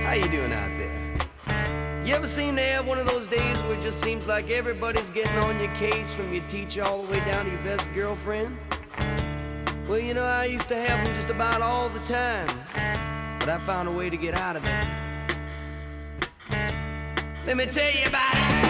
How you doing out there? You ever seem to have one of those days where it just seems like everybody's getting on your case, from your teacher all the way down to your best girlfriend? Well, you know, I used to have them just about all the time, but I found a way to get out of it. Let me tell you about it.